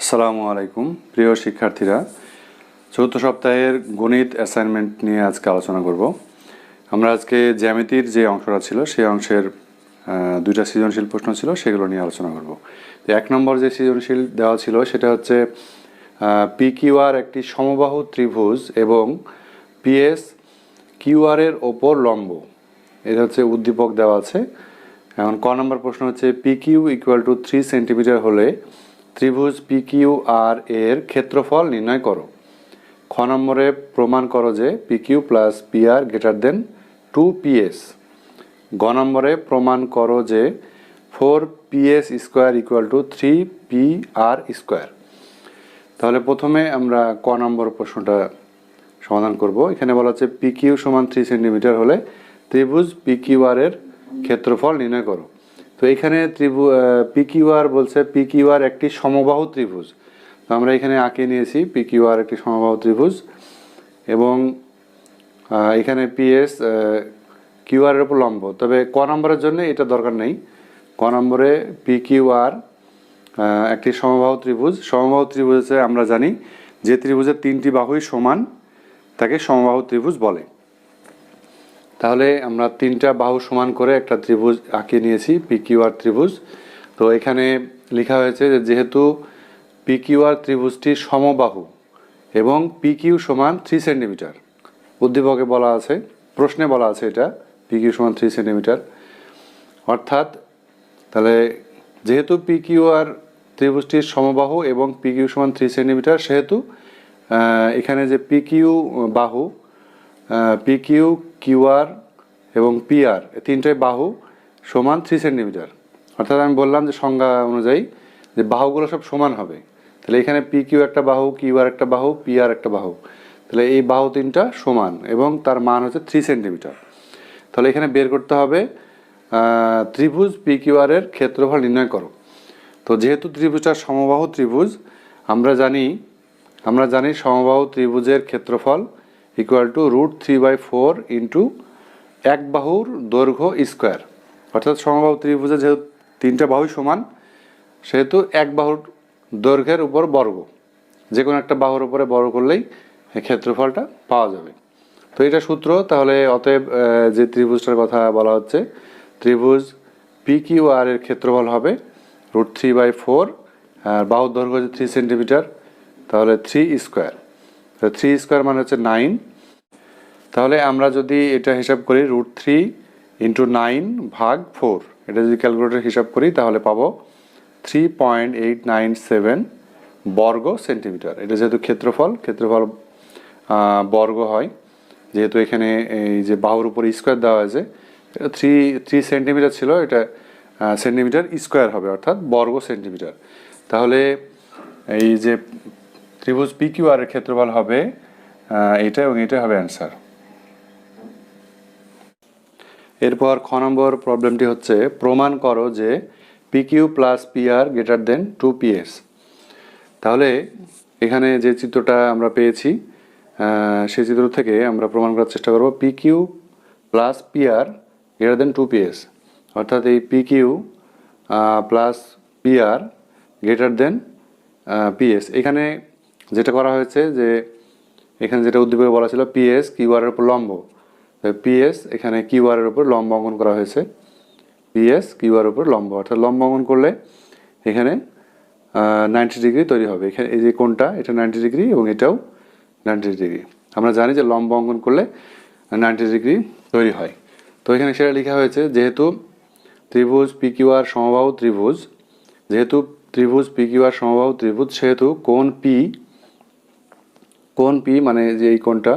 আসসালামু আলাইকুম প্রিয় শিক্ষার্থীরা, চতুর্থ সপ্তাহের গণিত অ্যাসাইনমেন্ট নিয়ে আজকে আলোচনা করব। আমরা আজকে জ্যামিতির যে অংশটা ছিল সেই অংশের দুইটা সৃজনশীল প্রশ্ন ছিল, সেগুলো নিয়ে আলোচনা করব। তো 1 নম্বর যে সৃজনশীল দেওয়া ছিল সেটা হচ্ছে পি কিউ আর একটি সমবাহু ত্রিভুজ এবং পিএস কিউআর এর ওপর লম্ব। এটা হচ্ছে উদ্দীপক দেওয়া আছে। এখন ক নম্বর প্রশ্ন হচ্ছে P Q equal to 3 centimetre হলে ত্রিভুজ পি কিউ আর এর ক্ষেত্রফল নির্ণয় করো। খ নম্বরে প্রমাণ করো যে P Q plus P R greater than 2PS। গ নম্বরে প্রমাণ করো যে 4PS square equal to 3PR square. তাহলে প্রথমে আমরা ক নম্বর প্রশ্নটা সমাধান করব। এখানে বলা হচ্ছে পি কিউ সমান 3 সেন্টিমিটার হলে ত্রিভুজ পি কিউ আর এর ক্ষেত্রফল নির্ণয় করো। তো এখানে পি কিউ আর বলছে পি কিউ আর একটি সমবাহু ত্রিভুজ। তো আমরা এখানে আঁকে নিয়েছি পি কিউ আর একটি সমবাহু ত্রিভুজ এবং এখানে পিএস কিউ আর এর উপর লম্ব। তবে ক নম্বরের জন্য এটা দরকার নেই। ক নম্বরে পি কিউ আর একটি সমবাহু ত্রিভুজ। সমবাহু ত্রিভুজ হচ্ছে আমরা জানি যে ত্রিভুজের 3টি বাহুই সমান তাকে সমবাহু ত্রিভুজ বলে। তাহলে আমরা 3টা বাহু সমান করে একটা ত্রিভুজ আঁকিয়ে নিয়েছি পি কিউ আর ত্রিভুজ। তো এখানে লেখা হয়েছে যে যেহেতু পি কিউ আর ত্রিভুজটি সমবাহু এবং পি কিউ সমান 3 সেন্টিমিটার, উদ্দীপকে বলা আছে, প্রশ্নে বলা আছে এটা পি কিউ সমান 3 সেন্টিমিটার, অর্থাৎ তাহলে যেহেতু পি কিউ আর ত্রিভুজটি সমবাহু এবং পি কিউ সমান 3 সেন্টিমিটার, সেহেতু এখানে যে পি কিউ বাহু পি কিউ কিউ আর এবং পি আর 3টাই বাহু সমান 3 সেন্টিমিটার। অর্থাৎ আমি বললাম যে সংজ্ঞা অনুযায়ী যে বাহুগুলো সব সমান হবে। তাহলে এখানে পি কিউ একটা বাহু, কিউ আর একটা বাহু, পি আর একটা বাহু। তাহলে এই বাহু 3টা সমান এবং তার মান হচ্ছে 3 সেন্টিমিটার। তাহলে এখানে বের করতে হবে ত্রিভুজ পি কিউ আর এর ক্ষেত্রফল নির্ণয় করো। তো যেহেতু ত্রিভুজটা সমবাহু ত্রিভুজ, আমরা জানি সমবাহু ত্রিভুজের ক্ষেত্রফল ইকুয়াল টু √3/4 ইন্টু এক বাহুর দৈর্ঘ্য স্কোয়ার। অর্থাৎ সমবাহু ত্রিভুজে যেহেতু 3টা বাহুই সমান, সেহেতু এক বাহুর দৈর্ঘ্যের উপর বর্গ, যে কোনো একটা বাহুর উপরে বর্গ করলেই ক্ষেত্রফলটা পাওয়া যাবে। তো এটা সূত্র। তাহলে অতএব যে ত্রিভুজটার কথা বলা হচ্ছে, ত্রিভুজ পি কিউ আর এর ক্ষেত্রফল হবে √3/4, আর বাহুর দৈর্ঘ্য হচ্ছে 3 সেন্টিমিটার। তাহলে 3 স্কোয়ার, 3 স্কোয়ার মানে হচ্ছে 9। তাহলে আমরা যদি এটা হিসাব করি √3 ইন্টু 9/4, এটা যদি ক্যালকুলেটর হিসাব করি তাহলে পাবো 3.897 বর্গ সেন্টিমিটার। এটা যেহেতু ক্ষেত্রফল বর্গ হয়, যেহেতু এখানে এই যে বাহুর উপর স্কোয়ার দেওয়া হয়েছে, 3 সেন্টিমিটার ছিল, এটা সেন্টিমিটার স্কোয়ার হবে, অর্থাৎ বর্গ সেন্টিমিটার। তাহলে এই যে ত্রিভুজ পি কিউ আর এর ক্ষেত্রফল হবে এটা এবং এটা হবে অ্যান্সার। এরপর খ নম্বর প্রবলেমটি হচ্ছে প্রমাণ করো যে P Q plus P R greater than 2PS। তাহলে এখানে যে চিত্রটা আমরা পেয়েছি সেই চিত্র থেকে আমরা প্রমাণ করার চেষ্টা করব P Q plus P R greater than 2PS। অর্থাৎ এই P Q plus P R greater than PS. এখানে যেটা করা হয়েছে যে এখানে যেটা উদ্দীপকে বলা ছিল পিএস কিউ আর এর উপর লম্ব, পিএস এখানে কিউ আর এর উপর লম্ব অঙ্কন করা হয়েছে। পিএস কিউ আর এর উপর লম্ব, অর্থাৎ লম্ব অঙ্কন করলে এখানে 90 ডিগ্রি তৈরি হবে। এখানে এই যে কোণটা এটা 90 ডিগ্রি এবং এটাও 90 ডিগ্রি। আমরা জানি যে লম্ব অঙ্কন করলে 90 ডিগ্রি তৈরি হয়। তো এখানে সেটা লেখা হয়েছে যেহেতু ত্রিভুজ পি কিউ আর সমবাহু ত্রিভুজ, সেহেতু কোণ পি মানে যে এই কোণটা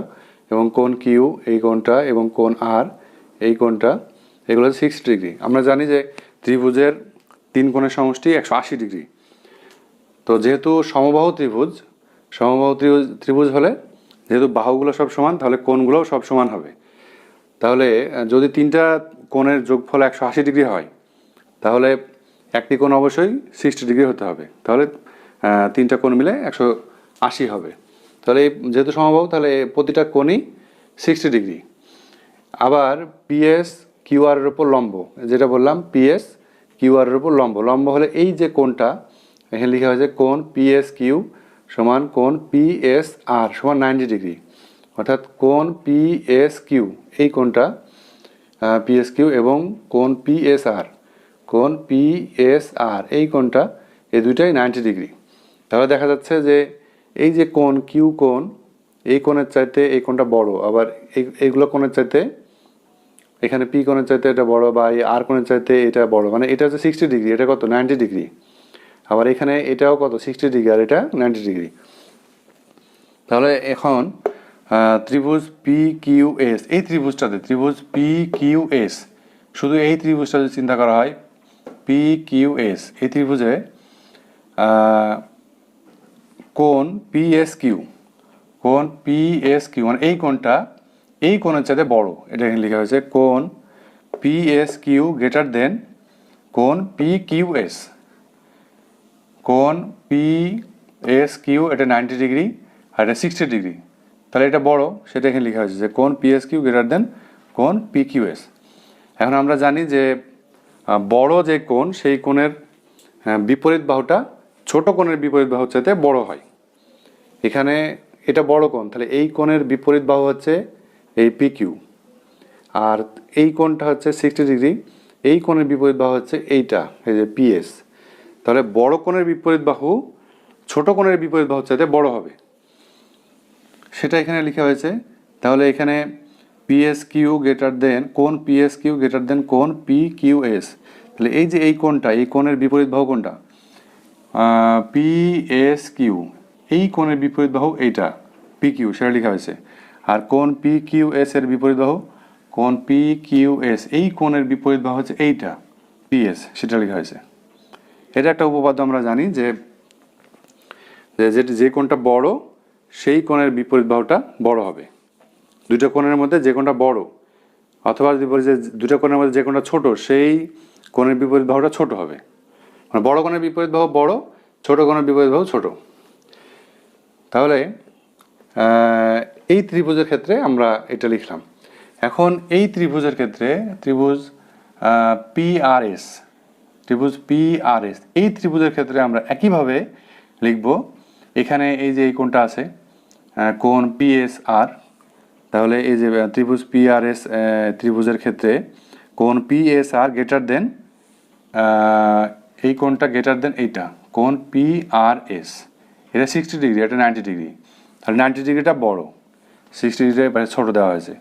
এবং কোণ কিউ এই কোণটা এবং কোণ আর এই কোণটা, এগুলো হচ্ছে 60 ডিগ্রি। আমরা জানি যে ত্রিভুজের 3 কোণের সমষ্টি 180 ডিগ্রি। তো যেহেতু সমবাহু ত্রিভুজ হলে যেহেতু বাহুগুলো সব সমান, তাহলে কোণগুলোও সব সমান হবে। তাহলে যদি 3টা কোণের যোগফল 180 ডিগ্রি হয়, তাহলে একটি কোণ অবশ্যই 60 ডিগ্রি হতে হবে। তাহলে 3টা কোণ মিলে 180 হবে। তাহলে যেহেতু সমবাহু, তাহলে প্রতিটা কোণই 60 ডিগ্রি। আবার পিএস কিউ আর এর উপর লম্ব, যেটা বললাম পিএস কিউ আর এর উপর লম্ব হলে এই যে কোণটা এখানে লেখা হয়েছে কোণ PSQ সমান কোণ PSR সমান 90 ডিগ্রি, অর্থাৎ কোণ PSQ এই কোণটা PSQ এবং কোণ PSR এই কোণটা এই দুইটাই 90 ডিগ্রি। তাহলে দেখা যাচ্ছে যে এই যে কোণ কিউ কোণ এই কোণের চাইতে এই কোণটা বড়, আবার এইগুলো কোণের চাইতে এখানে পি কোণের চাইতে এটা বড়, বা এই আর কোণের চাইতে এটা বড়, মানে এটা হচ্ছে 60 ডিগ্রি, এটা কত 90 ডিগ্রি। আবার এখানে এটাও কত 60 ডিগ্রি আর এটা 90 ডিগ্রি। তাহলে এখন ত্রিভুজ PQS এই ত্রিভুজটাতে ত্রিভুজ PQS শুধু এই ত্রিভুজটা যদি চিন্তা করা হয় PQS এই ত্রিভুজে কোণ PSQ মানে এই কোণটা এই কোণের চাইতে বড়, এটা এখানে লেখা হয়েছে কোণ PSQ গ্রেটার দেন কোণ PQS। কোণ PSQ এটা 90 ডিগ্রি আর এটা 60 ডিগ্রি, তাহলে এটা বড়, সেটা এখানে লেখা হয়েছে যে কোণ PSQ গ্রেটার দেন কোণ PQS। এখন আমরা জানি যে বড় যে কোণ সেই কোণের বিপরীত বাহুটা ছোট কোণের বিপরীত বাহুর চাইতে বড় হয়। এখানে এটা বড় কোণ, তাহলে এই কোণের বিপরীত বাহু হচ্ছে এই PQ, আর এই কোণটা হচ্ছে 60 ডিগ্রি, এই কোণের বিপরীত বাহু হচ্ছে এইটা, এই যে PS। তাহলে বড় কোণের বিপরীত বাহু ছোট কোণের বিপরীত বাহুর চাইতে বড় হবে, সেটা এখানে লেখা হয়েছে। তাহলে এখানে PSQ গ্রেটার দেন কোণ PSQ গ্রেটার দেন কোণ PQS। তাহলে এই যে এই কোণটা এই কোণের বিপরীত বাহু কোনটা PSQ, এই কোণের বিপরীত বাহু এইটা PQ, সেটা লেখা হয়েছে। আর কোণ PQS এর বিপরীত বাহু কোণ PQS এই কোণের বিপরীত বাহু হচ্ছে এইটা PS, সেটা লেখা হয়েছে। এটা একটা উপপাদ্য আমরা জানি যে যে কোণটা বড় সেই কোণের বিপরীত বাহুটা বড় হবে। দুইটা কোণের মধ্যে যে কোণটা বড়, অথবা যদি বলি যে দুইটা কোণের মধ্যে যে কোণটা ছোট সেই কোণের বিপরীত বাহুটা ছোট হবে, মানে বড় কোণের বিপরীত বাহু বড়, ছোট কোণের বিপরীত বাহু ছোট। তাহলে এই ত্রিভুজের ক্ষেত্রে আমরা এটা লিখলাম। এখন এই ত্রিভুজের ক্ষেত্রে ত্রিভুজ PRS এই ত্রিভুজের ক্ষেত্রে আমরা একইভাবে লিখব। এখানে এই যে এই কোণটা আছে কোণ PSR, তাহলে এই যে ত্রিভুজ PRS ত্রিভুজের ক্ষেত্রে কোণ PSR গ্রেটার দেন এই কোণটা গ্রেটার দেন এইটা কোণ PRS, এটা 60 ডিগ্রি, এটা 90 ডিগ্রি, তাহলে 90 ডিগ্রিটা বড়, 60 ডিগ্রি ছোট দেওয়া হয়েছে।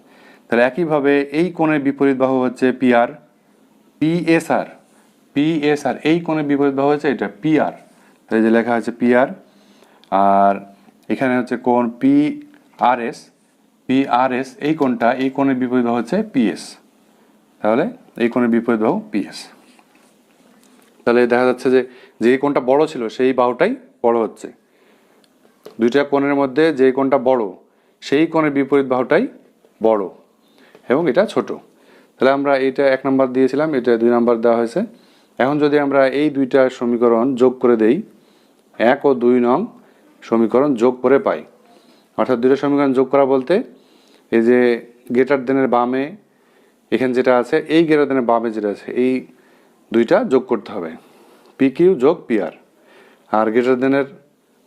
তাহলে একইভাবে এই কোণের বিপরীত বাহু হচ্ছে PSR এই কোণের বিপরীত বাহু হচ্ছে এটা PR, তাহলে যে লেখা আছে PR। আর এখানে হচ্ছে কোণ PRS এই কোণটা এই কোণের বিপরীত বাহু হচ্ছে PS, তাহলে এই কোণের বিপরীত বাহু PS। তাহলে দেখা যাচ্ছে যে যে কোণটা বড় ছিল সেই বাহুটাই বড় হচ্ছে, দুইটা কোণের মধ্যে যে কোণটা বড় সেই কোণের বিপরীত বাহুটাই বড় এবং এটা ছোট। তাহলে আমরা এটা 1 নম্বর দিয়েছিলাম, এটা 2 নম্বর দেওয়া হয়েছে। এখন যদি আমরা এই দুইটা সমীকরণ যোগ করে দেই, 1 ও 2 নং সমীকরণ যোগ করে পাই, অর্থাৎ দুইটা সমীকরণ যোগ করা বলতে এই যে গ্রেটার দেনের বামে এখানে যেটা আছে এই গ্রেটার দেনের বামে যেটা আছে এই দুইটা যোগ করতে হবে, PQ যোগ PR। আর গ্রেটার দেনের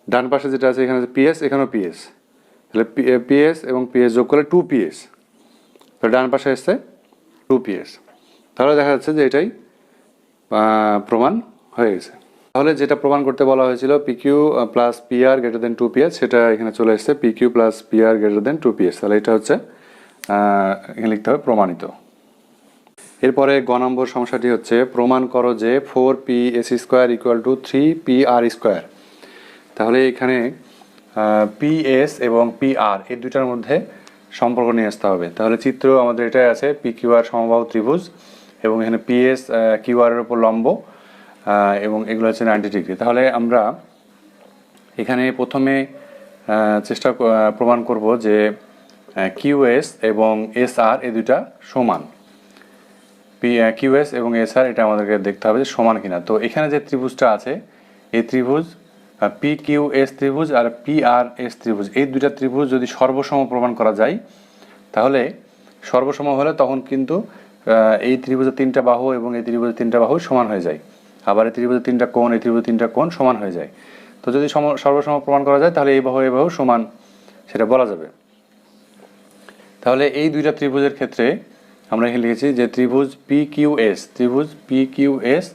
ডান পাশে যেটা আছে এখানে আছে PS, এখানেও PS, তাহলে PS এবং PS যোগ করলে 2PS, তাহলে ডান পাশে আসছে 2PS। তাহলে দেখা যাচ্ছে যে এটাই প্রমাণ হয়ে গেছে। তাহলে যেটা প্রমাণ করতে বলা হয়েছিল PQ plus PR greater than 2PS, সেটা এখানে চলে এসছে PQ plus PR greater than 2PS। তাহলে এটা হচ্ছে এখানে লিখতে হবে প্রমাণিত। এরপরে গ নম্বর সমস্যাটি হচ্ছে প্রমাণ করো যে 4PS² = 3PR²। তাহলে এখানে PS এবং PR এই দুইটার মধ্যে সম্পর্ক নিয়ে আসতে হবে। তাহলে চিত্র আমাদের এটাই আছে, PQR সমবাহু ত্রিভুজ এবং এখানে PS QR এর উপর লম্ব এবং এগুলো হচ্ছে 90 ডিগ্রি। তাহলে আমরা এখানে প্রথমে প্রমাণ করব যে QS এবং SR এই দুইটা সমান। QS এবং SR এটা আমাদেরকে দেখতে হবে যে সমান কিনা। তো এখানে যে ত্রিভুজটা আছে এই ত্রিভুজ PQS ত্রিভুজ আর PRS ত্রিভুজ, এই দুইটা ত্রিভুজ যদি সর্বসম প্রমাণ করা যায় তাহলে সর্বসম হলে তখন কিন্তু এই ত্রিভুজের 3টা বাহু এবং এই ত্রিভুজের 3টা বাহু সমান হয়ে যায়। আবার এই ত্রিভুজের তিনটা কোণ, এই ত্রিভুজের তিনটা কোণ সমান হয়ে যায়। তো যদি সর্বসম প্রমাণ করা যায় তাহলে এই বাহু সমান, সেটা বলা যাবে। তাহলে এই দুইটা ত্রিভুজের ক্ষেত্রে আমরা এখানে লিখেছি যে ত্রিভুজ PQS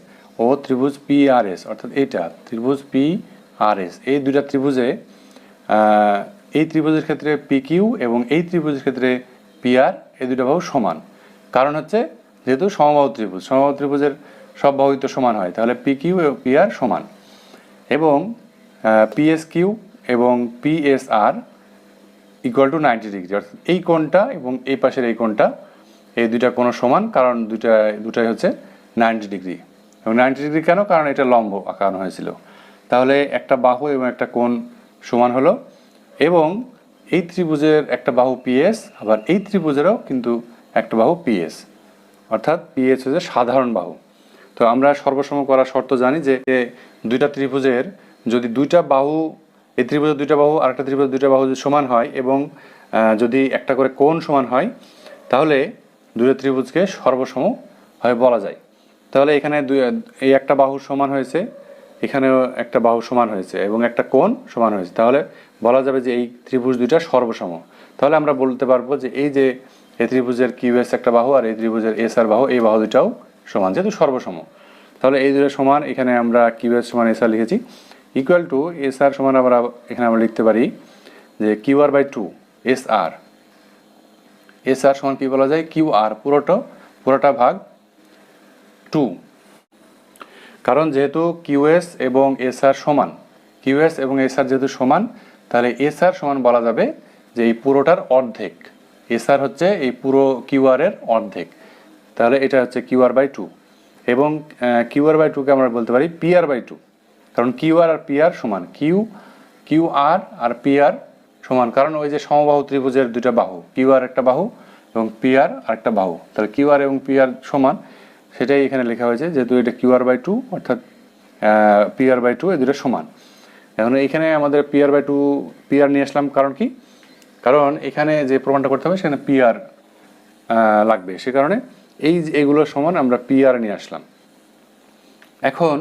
ও ত্রিভুজ PRS, অর্থাৎ এইটা ত্রিভুজ PRS, এই দুইটা ত্রিভুজে এই ত্রিভুজের ক্ষেত্রে PQ এবং এই ত্রিভুজের ক্ষেত্রে PR, এই দুইটা বাহু সমান। কারণ হচ্ছে যেহেতু সমবাহু ত্রিভুজের সব বাহুই তো সমান হয়, তাহলে PQ এবং PR সমান। এবং PSQ এবং PSR ইকুয়াল টু 90 ডিগ্রি, অর্থাৎ এই কোণটা এবং এই পাশের এই কোণটা, এই দুইটা কোণ সমান, কারণ দুটাই হচ্ছে 90 ডিগ্রি। এবং 90 ডিগ্রি কেন? কারণ এটা লম্ব আঁকানো হয়েছিল। তাহলে একটা বাহু এবং একটা কোণ সমান হলো। এবং এই ত্রিভুজের একটা বাহু PS, আবার এই ত্রিভুজেরও কিন্তু একটা বাহু PS, অর্থাৎ PS হচ্ছে সাধারণ বাহু। তো আমরা সর্বসম করার শর্ত জানি যে দুইটা ত্রিভুজের যদি দুইটা বাহু, এই ত্রিভুজের দুইটা বাহু আর একটা ত্রিভুজের দুইটা বাহু যদি সমান হয় এবং যদি একটা করে কোণ সমান হয়, তাহলে দুইটা ত্রিভুজকে সর্বসম হয় বলা যায়। তাহলে এখানে এই একটা বাহু সমান হয়েছে, এখানেও একটা বাহু সমান হয়েছে এবং একটা কোণ সমান হয়েছে, তাহলে বলা যাবে যে এই ত্রিভুজ দুইটা সর্বসম। তাহলে আমরা বলতে পারবো যে এই যে এই ত্রিভুজের QS একটা বাহু আর এই ত্রিভুজের SR বাহু, এই বাহু দুটাও সমান, যেহেতু সর্বসম। তাহলে এই দুটো সমান, এখানে আমরা QS সমান SR লিখেছি, ইকুয়াল টু SR সমান আমরা এখানে আমরা লিখতে পারি যে QR/2 SR সমান কি বলা যায়? QR পুরোটা ভাগ 2। কারণ যেহেতু QS এবং SR সমান, QS এবং SR যেহেতু সমান, তাহলে SR সমান বলা যাবে যে এই পুরোটার অর্ধেক। SR হচ্ছে এই পুরো QR এর অর্ধেক, তাহলে এটা হচ্ছে QR/2। এবং QR/2 কে আমরা বলতে পারি PR/2, কারণ QR আর PR সমান, QR আর PR সমান, কারণ ওই যে সমবাহু ত্রিভুজের দুইটা বাহু, QR একটা বাহু এবং PR আরেকটা বাহু, তাহলে QR এবং PR সমান, সেটাই এখানে লেখা হয়েছে। যেহেতু এটা QR/2 অর্থাৎ PR/2, এই দুটো সমান। এখন এখানে আমাদের PR নিয়ে আসলাম, কারণ কি? কারণ এখানে যে প্রমাণটা করতে হবে সেখানে PR লাগবে, সে কারণে এইগুলো সমান আমরা PR নিয়ে আসলাম। এখন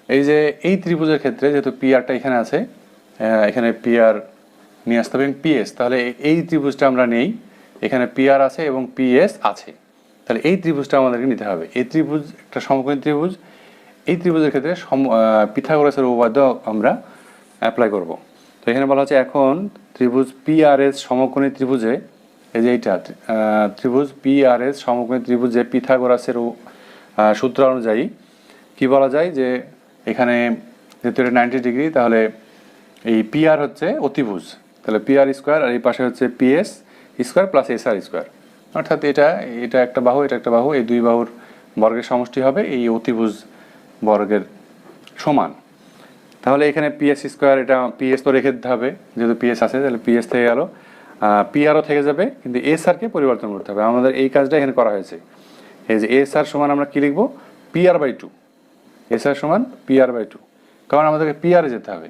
এই যে এই ত্রিভুজের ক্ষেত্রে যেহেতু PRটা এখানে আছে, এখানে PR নিয়ে আসতে হবে এবং PS, তাহলে এই ত্রিভুজটা আমরা নেই, এখানে PR আছে এবং PS আছে, তাহলে এই ত্রিভুজটা আমাদেরকে নিতে হবে। এই ত্রিভুজ একটা সমকোণী ত্রিভুজ, এই ত্রিভুজের ক্ষেত্রে পিথাগোরাসের উপপাদ্য আমরা অ্যাপ্লাই করব। তো এখানে বলা হচ্ছে এখন ত্রিভুজ PRS সমকোণী ত্রিভুজে, এই যে এইটা ত্রিভুজ PRS সমকোণী ত্রিভুজে পিথাগোরাসের সূত্র অনুযায়ী কি বলা যায় যে এখানে যেহেতু এটা 90 ডিগ্রি, তাহলে এই PR হচ্ছে অতিভুজ, তাহলে PR স্কোয়ার আর এই পাশে হচ্ছে PS square plus SR square, অর্থাৎ এটা একটা বাহু, এটা একটা বাহু, এই দুই বাহুর বর্গের সমষ্টি হবে এই অতিভুজ বর্গের সমান। তাহলে এখানে PS স্কোয়ার, এটা PS তো রেখে দিতে হবে, যেহেতু PS আছে, তাহলে PS থেকে গেল, PRও থেকে যাবে, কিন্তু SRকে পরিবর্তন করতে হবে। আমাদের এই কাজটা এখানে করা হয়েছে। এই যে SR সমান আমরা কি লিখবো? PR/2, SR সমান PR/2, কারণ আমাদেরকে PR এ যেতে হবে,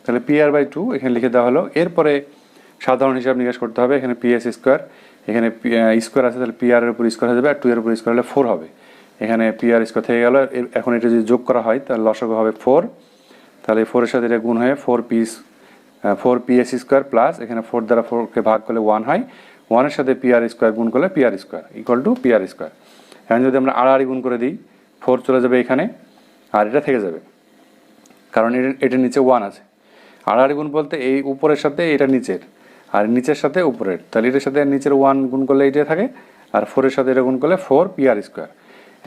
তাহলে PR/2 এখানে লিখে দেওয়া হলো। এরপরে সাধারণ হিসাব নিকাশ করতে হবে। এখানে PS স্কোয়ার, এখানে স্কোয়ার আছে, তাহলে PR এর উপর স্কোয়ার হয়ে যাবে, আর 2 এর উপর স্কোয়ার হলে 4 হবে। এখানে PR স্কোয়ার থেকে গেল। এখন এটা যদি যোগ করা হয় তাহলে লসাগু হবে 4, তাহলে 4 এর সাথে এটা গুণ হয়ে 4PS স্কোয়ার প্লাস এখানে 4 দ্বারা 4কে ভাগ করলে 1 হয়, 1 এর সাথে PR স্কোয়ার গুণ করলে PR square equal to PR square. এখন যদি আমরা আড়াআড়ি গুণ করে দিই, 4 চলে যাবে এখানে আর এটা থেকে যাবে, কারণ এটার নিচে 1 আছে। আড়াআড়ি গুণ বলতে এই উপরের সাথে এটা নিচের, আর নিচের সাথে উপরের, তাহলে এটার সাথে নিচের 1 গুণ করলে এইটা থাকে, আর 4 এর সাথে এটা গুণ করলে 4PR স্কোয়ার।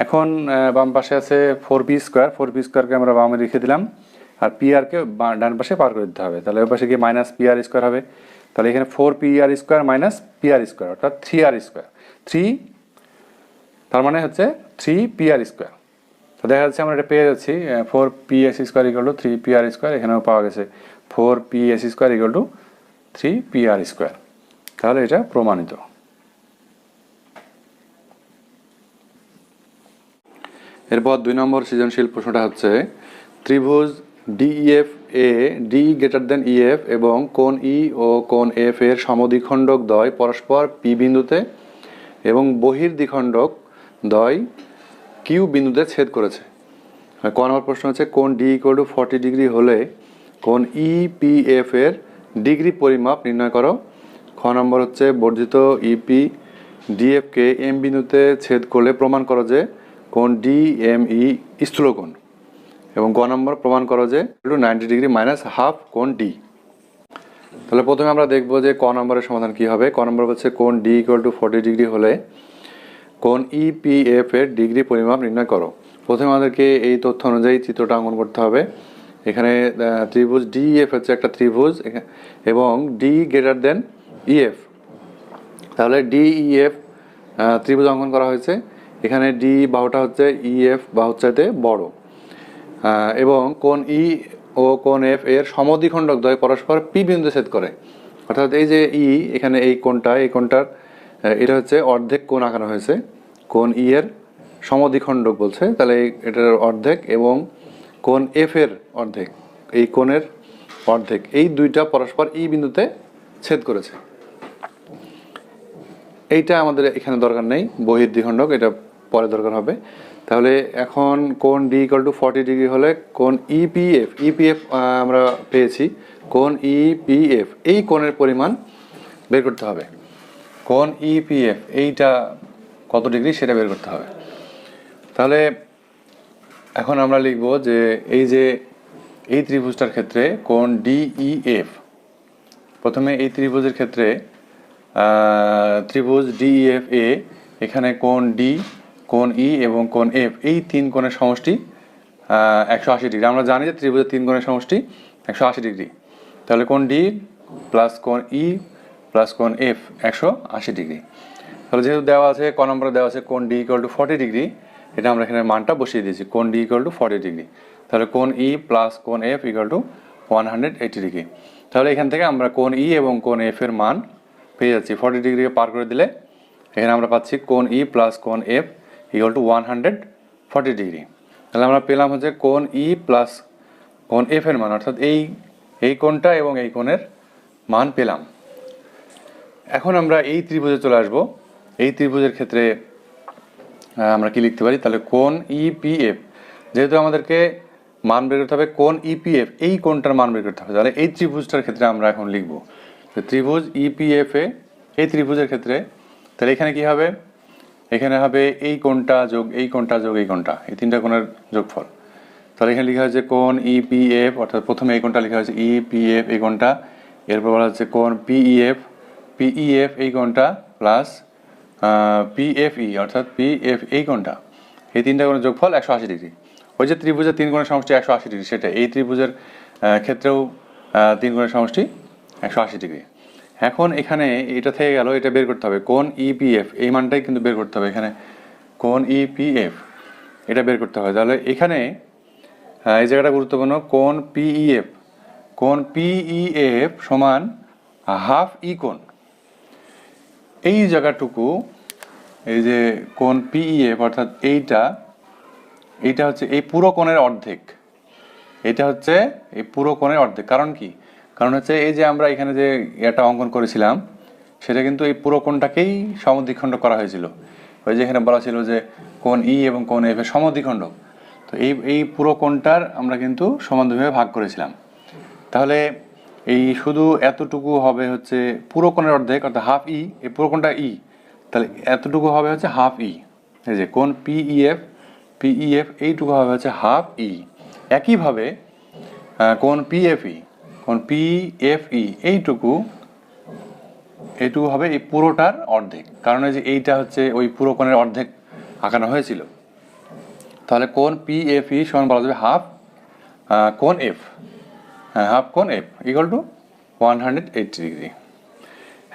এখন বাম পাশে আছে 4P স্কোয়ার, 4P স্কোয়ারকে আমরা বামে রেখে দিলাম, আর PRকে ডান পাশে পার করে দিতে হবে, তাহলে ওই পাশে গিয়ে মাইনাস PR স্কোয়ার হবে। তাহলে এখানে 4PR square minus PR square অর্থাৎ 3R স্কোয়ার, 3 তার মানে হচ্ছে 3PR স্কোয়ার। তো দেখা যাচ্ছে আমরা এটা পেয়ে যাচ্ছি 4PS square equal to 3PR square, এখানেও পাওয়া গেছে 4PS square equal to 3PR square. তাহলে এটা প্রমাণিত। এরপর 2 নম্বর সৃজনশীল প্রশ্নটা হচ্ছে ত্রিভুজ DEF এ D গ্রেটার দেন EF এবং কোণ E ও কোণ F এর সমদ্বিখণ্ডক দ্বয় পরস্পর P বিন্দুতে এবং বহির্দ্বিখণ্ডক দ্বয় Q বিন্দুতে ছেদ করেছে। ক নম্বর প্রশ্ন হচ্ছে কোণ ডি ইকুয়াল টু 40 ডিগ্রি হলে কোণ ইপিএফ এর ডিগ্রি পরিমাপ নির্ণয় করো। খ নম্বর হচ্ছে বর্ধিত ইপি ডিএফকে এম বিন্দুতে ছেদ করলে প্রমাণ করো যে কোণ ডিএমই স্থূলকোণ। এবং গ নম্বর প্রমাণ করো যে 90 ডিগ্রি মাইনাস হাফ কোণ ডি। তাহলে প্রথমে আমরা দেখব যে ক নম্বরের সমাধান কি হবে। ক নম্বর হচ্ছে কোণ ডি ইকুয়াল টু 40 ডিগ্রি হলে কোণ ইপিএফ এর ডিগ্রি পরিমাপ নির্ণয় করো। প্রথমে আমাদেরকে এই তথ্য অনুযায়ী চিত্রটা অঙ্কন করতে হবে। এখানে ত্রিভুজ ডিএফ হচ্ছে একটা ত্রিভুজ এবং ডি গ্রেটার দেন ইএফ। তাহলে ডিইএফ ত্রিভুজ অঙ্কন করা হয়েছে। এখানে ডি বাহুটা হচ্ছে ইএফ বাহুর চাইতে বড় এবং কোণ ই ও কোণ এফ এর সমদ্বিখণ্ডক দ্বয় পরস্পর পি বিন্দুতে ছেদ করে। অর্থাৎ এই যে ই এখানে এই কোণটার এটা হচ্ছে অর্ধেক কোণ আঁকানো হয়েছে। কোণ ই এর সমদ্বিখণ্ডক বলছে, তাহলে এটার অর্ধেক এবং কোণ এফ এর অর্ধেক, এই কোণের অর্ধেক, এই দুইটা পরস্পর ই বিন্দুতে ছেদ করেছে। এইটা আমাদের এখানে দরকার নেই, বহির্দ্বিখণ্ডক, এটা পরে দরকার হবে। তাহলে এখন কোণ ডি ইকুয়াল টু 40 ডিগ্রি হলে কোণ ইপিএফ আমরা পেয়েছি। কোণ ইপিএফ এই কোণের পরিমাণ বের করতে হবে। কোণ ইপিএফ এইটা কত ডিগ্রি সেটা বের করতে হবে। তাহলে এখন আমরা লিখব যে এই ত্রিভুজটার ক্ষেত্রে কোণ ডিইএফ, প্রথমে এই ত্রিভুজের ক্ষেত্রে ত্রিভুজ ডিইএফ এ এখানে কোণ ডি, কোণ ই এবং কোণ এফ এই তিন কোণের সমষ্টি 180 ডিগ্রি। আমরা জানি যে ত্রিভুজের তিন কোণের সমষ্টি 180 ডিগ্রি। তাহলে কোণ ডি প্লাস কোণ ই প্লাস কোণ এফ 180 ডিগ্রি। তাহলে যেহেতু দেওয়া আছে ক নম্বরে দেওয়া আছে কোণ ডি ইকুয়াল টু 40 ডিগ্রি, এটা আমরা এখানে মানটা বসিয়ে দিয়েছি, কোণ ডি ইকুয়াল টু 40 ডিগ্রি। তাহলে কোণ ই প্লাস কোণ এফ ইকুয়াল টু 180 ডিগ্রি। তাহলে এখান থেকে আমরা কোণ ই এবং কোণ এফ এর মান পেয়ে যাচ্ছি। 40 ডিগ্রিকে পার করে দিলে এখানে আমরা পাচ্ছি কোণ ই প্লাস কোণ এফ ইকুয়াল টু 140 ডিগ্রি। তাহলে আমরা পেলাম হচ্ছে কোণ ই প্লাস কোণ এফ এর মান, অর্থাৎ এই কোণটা এবং এই কোণের মান পেলাম। এখন আমরা এই ত্রিভুজে চলে আসব। এই ত্রিভুজের ক্ষেত্রে আমরা কি লিখতে পারি, তাহলে কোণ ইপিএফ, যেহেতু আমাদেরকে মান বের করতে হবে কোণ ইপিএফ এই কোণটার মান বের করতে হবে, তাহলে এই ত্রিভুজটার ক্ষেত্রে আমরা এখন লিখব ত্রিভুজ ইপিএফ এ এই ত্রিভুজের ক্ষেত্রে। তাহলে এখানে কি হবে, এখানে হবে এই কোণটা যোগ এই কোণটা যোগ এই কোণটা, এই তিনটা কোণের যোগফল। তাহলে এখানে লেখা হয়েছে কোণ ইপিএফ, অর্থাৎ প্রথমে এই কোণটা লেখা হয়েছে ইপিএফ এই কোণটা, এরপর বলা হচ্ছে কোণ পিইএফ এই কোণটা প্লাস পিএফই অর্থাৎ পিএফ এই কোণটা, এই তিনটা কোণের যোগফল 180 ডিগ্রি। ওই যে ত্রিভুজের তিন কোণের সমষ্টি 180 ডিগ্রি, সেটা এই ত্রিভুজের ক্ষেত্রেও তিন কোণের সমষ্টি 180 ডিগ্রি। এখন এখানে এটা থেকে গেল, এটা বের করতে হবে কোণ ইপিএফ, এই মানটাই কিন্তু বের করতে হবে। এখানে কোণ ইপিএফ এটা বের করতে হবে। তাহলে এখানে এই জায়গাটা গুরুত্বপূর্ণ, কোণ পিইএফ সমান হাফ ই কোণ। এই জায়গাটুকু, এই যে কোণ পিইএফ অর্থাৎ এইটা হচ্ছে এই পুরো কোণের অর্ধেক, এটা হচ্ছে এই পুরো কোণের অর্ধেক। কারণ কি, কারণ হচ্ছে এই যে আমরা এখানে যে এটা অঙ্কন করেছিলাম সেটা কিন্তু এই পুরো কোণটাকেই সমদ্বিখণ্ডক করা হয়েছিল। ওই যে এখানে বলা ছিল যে কোণ ই এবং কোণ এফ এর সমদ্বিখণ্ডক, তো এই পুরো কোণটার আমরা কিন্তু সমান দুইভাবে ভাগ করেছিলাম। তাহলে এই শুধু এতটুকু হবে হচ্ছে পুরো কোণের অর্ধেক, অর্থাৎ হাফ ই, এই পুরো কোণটা ই, তাহলে এতটুকু হবে হচ্ছে হাফ ই। এই যে কোণ পিইএফ এইটুকু হবে হচ্ছে হাফ ই। একইভাবে কোণ পিএফই এইটুকু হবে এই পুরোটার অর্ধেক, কারণ এই যে এইটা হচ্ছে ওই পুরো কোণের অর্ধেক আঁকানো হয়েছিল। তাহলে কোণ পিএফই সমান বলা যাবে হাফ কোণ এফ, হাফ কোণ এফ ইকুয়াল টু 180 ডিগ্রি।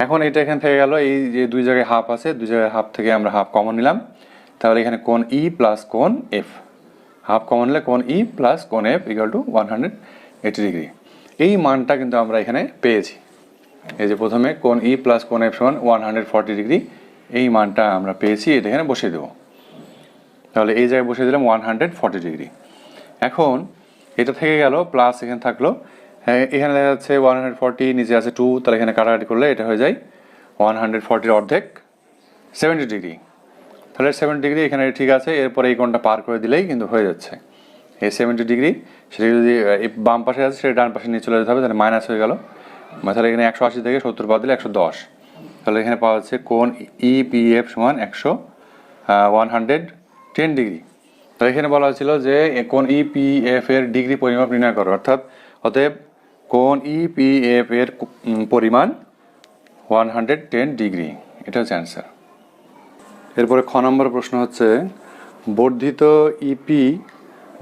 এখন এটা এখান থেকে গেল, এই যে দুই জায়গায় হাফ আছে, দুই জায়গায় হাফ থেকে আমরা হাফ কমন নিলাম। তাহলে এখানে কোণ ই প্লাস কোণ এফ, হাফ কমন নিলে কোণ ই প্লাস কোণ এফ ইকুয়াল টু 180 ডিগ্রি। এই মানটা কিন্তু আমরা এখানে পেয়েছি। এই যে প্রথমে কোণ ই প্লাস কোণ এফ সমান 140 ডিগ্রি, এই মানটা আমরা পেয়েছি, এটা এখানে বসিয়ে দেবো। তাহলে এই জায়গায় বসিয়ে দিলাম 140 ডিগ্রি। এখন এটা থেকে গেল প্লাস এখানে থাকলো, হ্যাঁ এখানে দেখা যাচ্ছে 140, নিচে আছে 2, তাহলে এখানে কাটাকাটি করলে এটা হয়ে যায় 140 অর্ধেক 70 ডিগ্রি। তাহলে 70 ডিগ্রি এখানে ঠিক আছে, এরপরে এই কোণটা পার করে দিলেই কিন্তু হয়ে যাচ্ছে। এই 70 ডিগ্রি সেটা যদি এই বাম পাশে আছে সেটা ডান পাশে নিয়ে চলে যেতে হবে, তাহলে মাইনাস হয়ে গেল। তাহলে এখানে 180 থেকে 70 বাদ দিলে 110, তাহলে এখানে পাওয়া যাচ্ছে কোণ ইপিএফ সমান 110 ডিগ্রি। তো এখানে বলা হয়েছিল যে কোণ ইপিএফ এর ডিগ্রি পরিমাপ নির্ণয় করো, অতএব কোণ ইপিএফ এর পরিমাণ 110 ডিগ্রি, এটা হচ্ছে অ্যান্সার। এরপরে খ নম্বর প্রশ্ন হচ্ছে বর্ধিত ইপি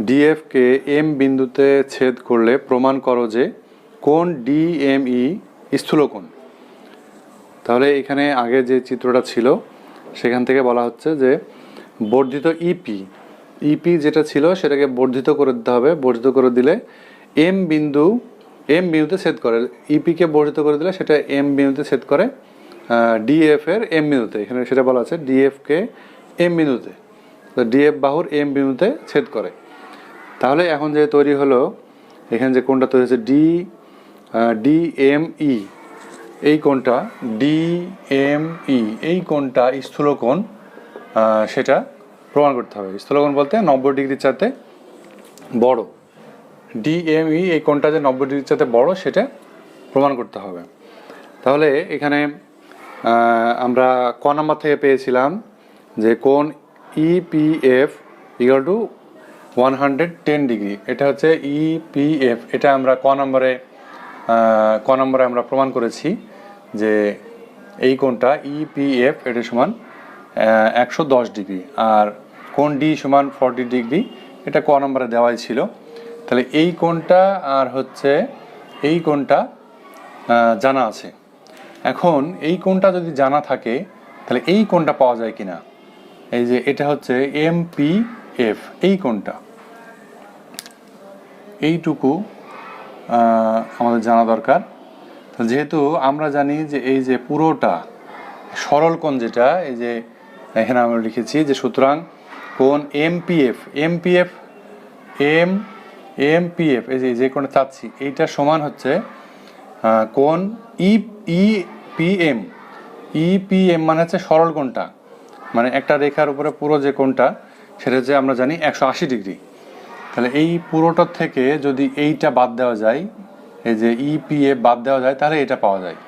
ডিএফকে এম বিন্দুতে ছেদ করলে প্রমাণ করো যে কোণ ডিএমই স্থূলকোণ। তাহলে এখানে আগে যে চিত্রটা ছিল সেখান থেকে বলা হচ্ছে যে বর্ধিত ইপি যেটা ছিল সেটাকে বর্ধিত করে দিতে হবে, বর্ধিত করে দিলে এম বিন্দুতে ছেদ করে, ইপিকে বর্ধিত করে দিলে সেটা এম বিন্দুতে ছেদ করে ডিএফ এর এম বিন্দুতে, এখানে সেটা বলা আছে ডিএফকে এম বিন্দুতে, তো ডিএফ বাহুর এম বিন্দুতে ছেদ করে। তাহলে এখন যে তৈরি হলো এখানে যে কোণটা তৈরি হচ্ছে ডিএমই, এই কোণটা ডিএমই, এই কোণটা স্থূলকোণ, সেটা প্রমাণ করতে হবে। স্থূলকোণ বলতে 90 ডিগ্রির চাইতে বড়, ডিএমই এই কোণটা যে 90 ডিগ্রির চাইতে বড় সেটা প্রমাণ করতে হবে। তাহলে এখানে আমরা ক নাম্বার থেকে পেয়েছিলাম যে কোণ ইপিএফ ইকুয়াল টু 110 ডিগ্রি, এটা হচ্ছে ইপিএফ, এটা আমরা ক নম্বরে আমরা প্রমাণ করেছি যে এই কোণটা ইপিএফ এটা সমান 110 ডিগ্রি, আর কোণ ডি সমান 40 ডিগ্রি, এটা ক নম্বরে দেওয়াই ছিল। তাহলে এই কোণটা আর হচ্ছে এই কোণটা জানা আছে। এখন এই কোণটা যদি জানা থাকে তাহলে এই কোণটা পাওয়া যায় কিনা, এই যে এটা হচ্ছে এমপিএফ, এই কোণটা, এইটুকু আমাদের জানা দরকার। যেহেতু আমরা জানি যে এই যে পুরোটা সরল কোণ যেটা, এই যে এখানে আমরা লিখেছি যে সুতরাং কোণ এমপিএফ এই যে কোণটা চাচ্ছি এইটা সমান হচ্ছে কোণ ইপিএম মানে হচ্ছে সরল কোণটা, মানে একটা রেখার উপরে পুরো যে কোণটা সেটা হচ্ছে আমরা জানি 180 ডিগ্রি। তাহলে এই পুরোটার থেকে যদি এইটা বাদ দেওয়া যায়, এই যে ইপিএফ বাদ দেওয়া যায়, তাহলে এটা পাওয়া যায়।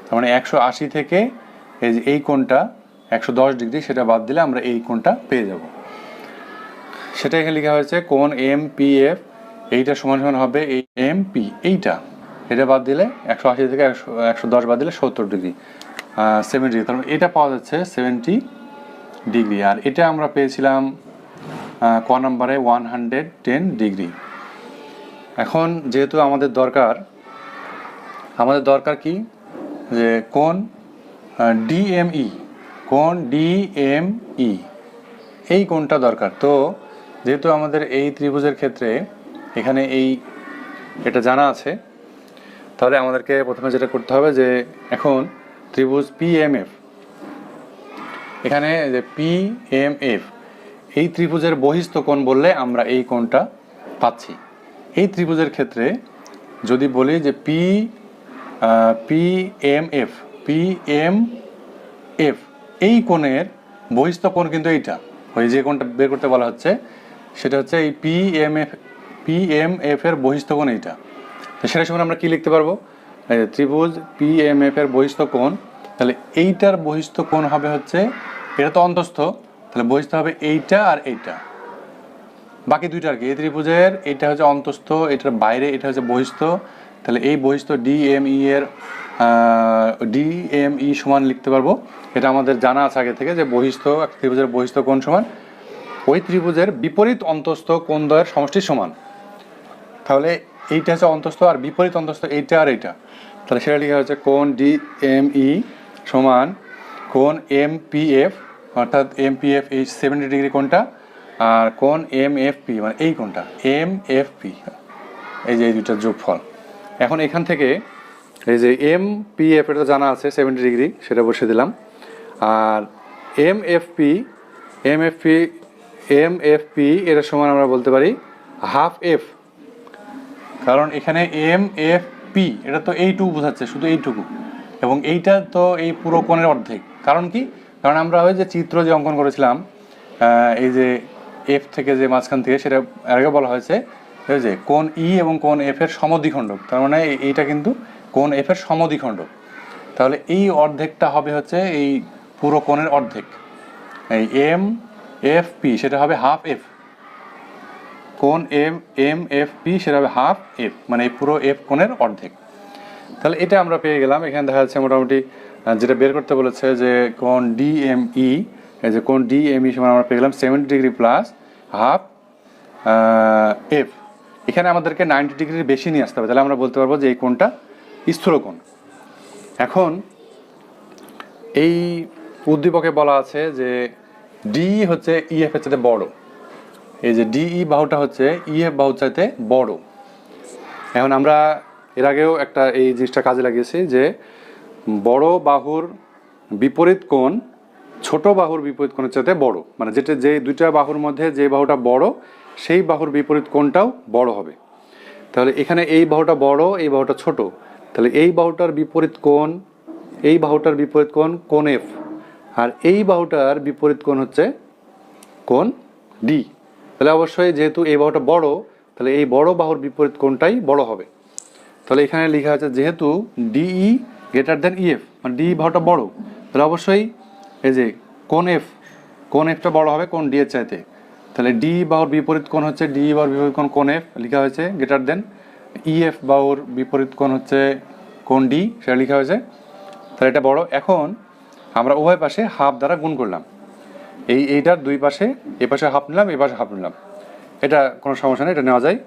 তার মানে 180 থেকে এই যে এই কোণটা 110 ডিগ্রি সেটা বাদ দিলে আমরা এই কোণটা পেয়ে যাব। সেটা এখানে লেখা হয়েছে কোণ এমপিএফ, এইটা সমান সমান হবে এই এমপি, এটা বাদ দিলে 180 থেকে 110 বাদ দিলে 70 ডিগ্রি, 70 ডিগ্রি, তার মানে এটা পাওয়া যাচ্ছে 70 ডিগ্রি। আর এটা আমরা পেয়েছিলাম ক নম্বরে 110 ডিগ্রি। এখন যেহেতু আমাদের দরকার কি যে কোণ ডিএমই, এই কোণটা দরকার। তো যেহেতু আমাদের এই ত্রিভুজের ক্ষেত্রে এখানে এটা জানা আছে, তাহলে আমাদেরকে প্রথমে যেটা করতে হবে যে এখন ত্রিভুজ পিএমএফ, এখানে যে পিএমএফ এই ত্রিভুজের বহিস্থ কোণ বললে আমরা এই কোণটা পাচ্ছি। এই ত্রিভুজের ক্ষেত্রে যদি বলি যে পিএমএফ এই কোণের বহিস্থ কোণ কিন্তু এইটা, ওই যে কোণটা বের করতে বলা হচ্ছে সেটা হচ্ছে এই পিএমএফ এর বহিস্থ কোণ এইটা। তো সেটা সময় আমরা কি লিখতে পারবো, ত্রিভুজ পিএমএফ এর বহিস্থ কোণ, তাহলে এইটার বহিস্থ কোণ হবে হচ্ছে, এটা তো অন্তস্থ, তাহলে বহিস্থ হবে এইটা আর এইটা, বাকি দুইটা আর কি। এই ত্রিভুজের এইটা হচ্ছে অন্তস্থ, এটার বাইরে এটা হচ্ছে বহিস্থ, তাহলে এই বহিস্থ ডিএমই সমান লিখতে পারবো। এটা আমাদের জানা আছে আগে থেকে যে বহিস্থ ত্রিভুজের বহিস্থ কোণ সমান ওই ত্রিভুজের বিপরীত অন্তস্থ কোণদ্বয়ের সমষ্টির সমান। তাহলে এইটা হচ্ছে অন্তস্থ আর বিপরীত অন্তস্থ এইটা আর এইটা, তাহলে সেটা লেখা হচ্ছে কোণ ডিএমই সমান কোণ এমপিএফ, অর্থাৎ এমপিএফ এই 70 ডিগ্রি কোণটা, আর কোণ এমএফপি মানে এই কোণটা এমএফপি, এই যে এই দুইটার যোগফল। এখন এখান থেকে এই যে এমপিএফ এটা জানা আছে 70 ডিগ্রি, সেটা বসিয়ে দিলাম, আর এমএফপি এর সমান আমরা বলতে পারি হাফ এফ, কারণ এখানে এমএফপি এটা তো এইটুকু বোঝাচ্ছে, শুধু এইটুকু, এবং এইটা তো এই পুরো কোণের অর্ধেক। কারণ কি, কারণ আমরা ওই যে চিত্র যে অঙ্কন করেছিলাম, এই যে এফ থেকে যে মাঝখান থেকে, সেটা আগে বলা হয়েছে যে কোণ ই এবং কোণ এফ এর সমদ্বিখণ্ডক। তার মানে এইটা কিন্তু কোণ এফ এর সমদ্বিখণ্ডক। তাহলে এই অর্ধেকটা হবে হচ্ছে এই পুরো কোণের অর্ধেক। এই এম এফ পি সেটা হবে হাফ এফ, কোণ এম এফ পি সেটা হবে হাফ এফ, মানে এই পুরো এফ কোণের অর্ধেক। তাহলে এটা আমরা পেয়ে গেলাম। এখানে দেখা যাচ্ছে মোটামুটি যেটা বের করতে বলেছে যে কোণ ডিএমই, এই যে কোণ ডিএমই সমান আমরা পেয়ে গেলাম 70 ডিগ্রি প্লাস হাফ এফ। এখানে আমাদেরকে 90 ডিগ্রির বেশি নিয়ে আসতে হবে, তাহলে আমরা বলতে পারবো যে এই কোণটা স্থূলকোণ। এখন এই উদ্দীপকে বলা আছে যে ডি হচ্ছে ইএফ এর চাইতে বড়। এই যে ডিই বাহুটা হচ্ছে ইএফ বাহুর চাইতে বড়। এখন আমরা এর আগেও একটা এই জিনিসটা কাজে লাগিয়েছি যে বড় বাহুর বিপরীত কোণ ছোট বাহুর বিপরীত কোণের চাইতে বড়, মানে যেটা যে দুইটা বাহুর মধ্যে যে বাহুটা বড় সেই বাহুর বিপরীত কোণটাও বড় হবে। তাহলে এখানে এই বাহুটা বড়, এই বাহুটা ছোট, তাহলে এই বাহুটার বিপরীত কোণ, এই বাহুটার বিপরীত কোণ কোণ এফ, আর এই বাহুটার বিপরীত কোণ হচ্ছে কোণ ডি। তাহলে অবশ্যই যেহেতু এই বাহুটা বড়, তাহলে এই বড় বাহুর বিপরীত কোণটাই বড় হবে। তাহলে এখানে লেখা আছে যেহেতু ডিই গ্রেটার দেন ইএফ, মানে ডি বাহুটা বড়, তাহলে অবশ্যই এই যে কোণ এফটা বড় হবে কোণ ডি এর চাইতে। তাহলে ডি বাহুর বিপরীত কোণ হচ্ছে ডি বাহুর বিপরীত কোণ কোণ এফ লেখা হয়েছে গ্রেটার দেন, ইএফ বাহুর বিপরীত কোণ হচ্ছে কোণ ডি, সেটা লেখা হয়েছে। তাহলে এটা বড়। এখন আমরা উভয় পাশে হাফ দ্বারা গুণ করলাম। এইটার দুই পাশে, এ পাশে হাফ নিলাম, এ পাশে হাফ নিলাম, এটা কোনো সমস্যা নেই, এটা নেওয়া যায়।